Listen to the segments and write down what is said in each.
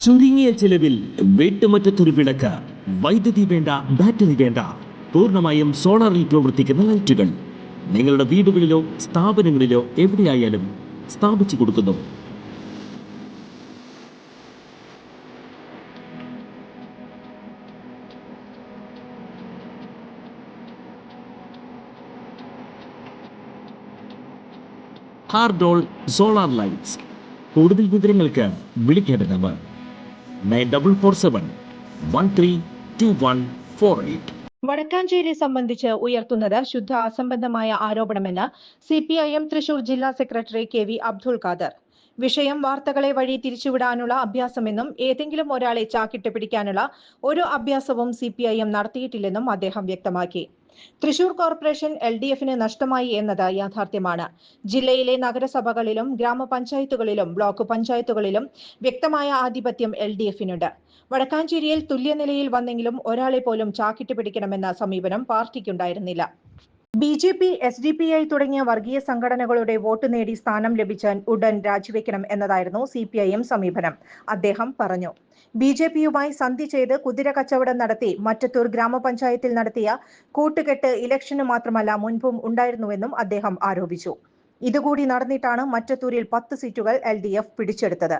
ചുരുങ്ങിയ ചെലവിൽ വീട്ടുമുറ്റത്തൊരു വിളക്ക്, വൈദ്യുതി വേണ്ട, ബാറ്ററി വേണ്ട, പൂർണ്ണമായും സോളാറിൽ പ്രവർത്തിക്കുന്ന ലൈറ്റുകൾ നിങ്ങളുടെ വീടുകളിലോ സ്ഥാപനങ്ങളിലോ എവിടെയായാലും സ്ഥാപിച്ചു കൊടുക്കുന്നു. ഹാർഡോൾ സോളാർ ലൈറ്റ്സ്. കൂടുതൽ വിവരങ്ങൾക്ക് വിളിക്കേണ്ട നമ്പർ 9447132148. വടക്കാഞ്ചേരി സംബന്ധിച്ച് ഉയർത്തുന്നത് ശുദ്ധ അസംബന്ധമായ ആരോപണമെന്ന് CPIM തൃശൂർ ജില്ലാ സെക്രട്ടറി KV അബ്ദുൾ ഖാദർ. വിഷയം വാർത്തകളെ വഴി തിരിച്ചുവിടാനുള്ള അഭ്യാസമെന്നും ഏതെങ്കിലും ഒരാളെ ചാക്കിട്ട് പിടിക്കാനുള്ള ഒരു അഭ്യാസവും CPIM നടത്തിയിട്ടില്ലെന്നും അദ്ദേഹം വ്യക്തമാക്കി. തൃശൂർ കോർപ്പറേഷൻ LDFന് നഷ്ടമായി എന്നത് യാഥാർത്ഥ്യമാണ്. ജില്ലയിലെ നഗരസഭകളിലും ഗ്രാമപഞ്ചായത്തുകളിലും ബ്ലോക്ക് പഞ്ചായത്തുകളിലും വ്യക്തമായ ആധിപത്യം LDFനുണ്ട്. വടക്കാഞ്ചേരിയിൽ തുല്യനിലയിൽ വന്നെങ്കിലും ഒരാളെ പോലും ചാക്കിട്ട് പിടിക്കണമെന്ന സമീപനം പാർട്ടിക്കുണ്ടായിരുന്നില്ല. BJP, SDPI തുടങ്ങിയ വർഗീയ സംഘടനകളുടെ വോട്ട് നേടി സ്ഥാനം ലഭിച്ചാൽ ഉടൻ രാജിവെക്കണം എന്നതായിരുന്നു CPIM സമീപനം, അദ്ദേഹം പറഞ്ഞു. BJPയുമായി സന്ധി ചെയ്ത് കുതിര കച്ചവടം നടത്തി മറ്റത്തൂർ ഗ്രാമപഞ്ചായത്തിൽ നടത്തിയ കൂട്ടുകെട്ട് ഇലക്ഷന് മാത്രമല്ല മുൻപും ഉണ്ടായിരുന്നുവെന്നും അദ്ദേഹം ആരോപിച്ചു. ഇതുകൂടി നടന്നിട്ടാണ് മറ്റത്തൂരിൽ 10 സീറ്റുകൾ LDF പിടിച്ചെടുത്തത്.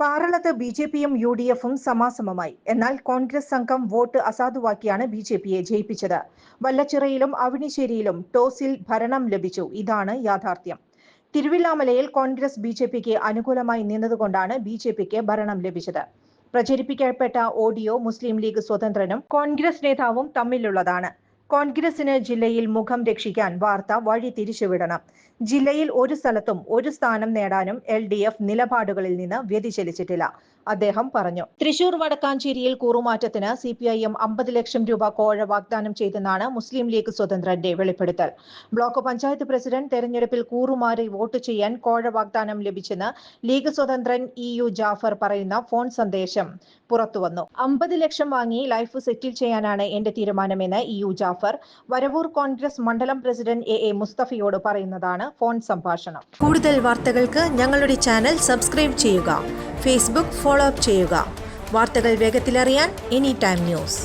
പാറളത്ത് BJPയും UDFും സമാസമമായി. എന്നാൽ കോൺഗ്രസ് സംഘം വോട്ട് അസാധുവാക്കിയാണ് BJPയെ ജയിപ്പിച്ചത്. വല്ലച്ചിറയിലും അവണിശ്ശേരിയിലും ടോസിൽ ഭരണം ലഭിച്ചു. ഇതാണ് യാഥാർത്ഥ്യം. തിരുവില്ലാമലയിൽ കോൺഗ്രസ് BJPക്ക് അനുകൂലമായി നിന്നതുകൊണ്ടാണ് BJPക്ക് ഭരണം ലഭിച്ചത്. പ്രചരിപ്പിക്കപ്പെട്ട ഓഡിയോ മുസ്ലിം ലീഗ് സ്വതന്ത്രനും കോൺഗ്രസ് നേതാവും തമ്മിലുള്ളതാണ്. കോൺഗ്രസിന് ജില്ലയിൽ മുഖം രക്ഷിക്കാൻ വാർത്ത വഴി തിരിച്ചുവിടണം. ജില്ലയിൽ ഒരു സ്ഥലത്തും ഒരു സ്ഥാനം നേടാനും LDF നിലപാടുകളിൽ നിന്ന് വ്യതിചലിച്ചിട്ടില്ല, അദ്ദേഹം പറഞ്ഞു. തൃശൂർ വടക്കാഞ്ചേരിയിൽ കൂറുമാറ്റത്തിന് CPIM 50 ലക്ഷം രൂപ കോഴ വാഗ്ദാനം ചെയ്തെന്നാണ് മുസ്ലിം ലീഗ് സ്വതന്ത്രന്റെ വെളിപ്പെടുത്തൽ. ബ്ലോക്ക് പഞ്ചായത്ത് പ്രസിഡന്റ് തെരഞ്ഞെടുപ്പിൽ കൂറുമാറി വോട്ട് ചെയ്യാൻ കോഴ വാഗ്ദാനം ലഭിച്ചെന്ന് ലീഗ് സ്വതന്ത്രൻ EU ജാഫർ പറയുന്ന ഫോൺ സന്ദേശം പുറത്തുവന്നു. 50 ലക്ഷം വാങ്ങി ലൈഫ് സെറ്റിൽ ചെയ്യാനാണ് എന്റെ തീരുമാനമെന്ന് EU ജാഫർ വരവൂർ കോൺഗ്രസ് മണ്ഡലം പ്രസിഡന്റ് AA മുസ്തഫയോട് പറയുന്നതാണ് ഫോൺ സംഭാഷണം. കൂടുതൽ വാർത്തകൾക്ക് ഞങ്ങളുടെ ചാനൽ സബ്സ്ക്രൈബ് ചെയ്യുക. Facebook ഫോളോ അപ്പ് ചെയ്യുക. വാർത്തകൾ വേഗത്തിലറിയാൻ Anytime News.